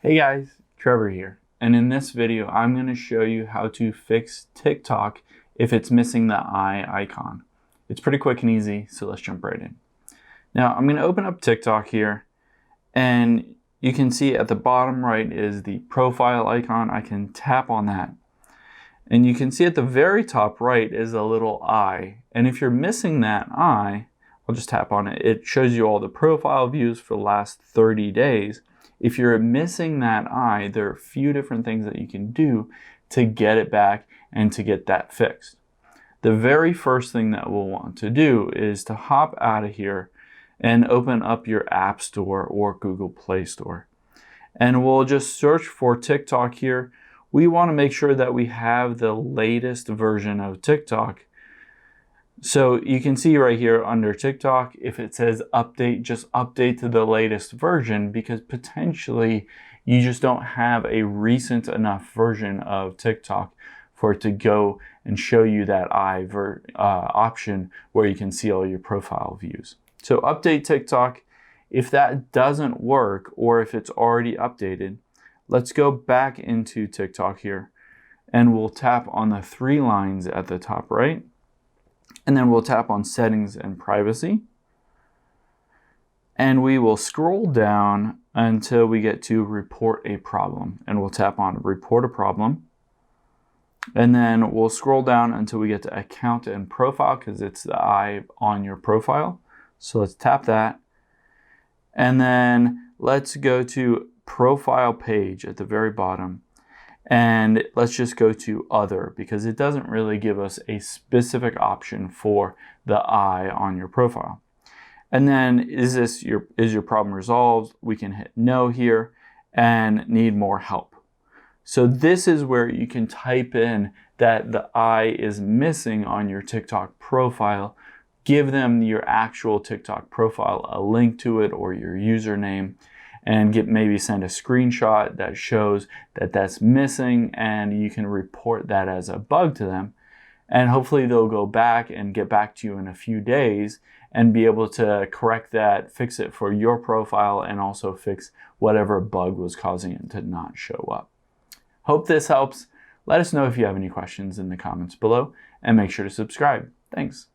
Hey guys, Trevor here, and in this video I'm going to show you how to fix TikTok if it's missing the eye icon. It's pretty quick and easy, so let's jump right in. Now I'm going to open up TikTok here, and you can see at the bottom right is the profile icon. I can tap on that, and you can see at the very top right is a little eye, and if you're missing that eye, I'll just tap on it. It shows you all the profile views for the last 30 days. If you're missing that eye, there are a few different things that you can do to get it back and to get that fixed. The very first thing that we'll want to do is to hop out of here and open up your App Store or Google Play Store. And we'll just search for TikTok here. We want to make sure that we have the latest version of TikTok. So you can see right here under TikTok, if it says update, just update to the latest version, because potentially you just don't have a recent enough version of TikTok for it to go and show you that option where you can see all your profile views. So update TikTok. If that doesn't work, or if it's already updated, let's go back into TikTok here, and we'll tap on the three lines at the top right. And then we'll tap on settings and privacy. And we will scroll down until we get to report a problem. And we'll tap on report a problem. And then we'll scroll down until we get to account and profile, because it's the eye on your profile. So let's tap that. And then let's go to profile page at the very bottom. And let's just go to other, because it doesn't really give us a specific option for the eye on your profile. And then is your problem resolved? We can hit no here and need more help. So this is where you can type in that the eye is missing on your TikTok profile. Give them your actual TikTok profile, a link to it or your username, and maybe send a screenshot that shows that that's missing, and you can report that as a bug to them. And hopefully they'll go back and get back to you in a few days and be able to correct that, fix it for your profile, and also fix whatever bug was causing it to not show up. Hope this helps. Let us know if you have any questions in the comments below, and make sure to subscribe. Thanks.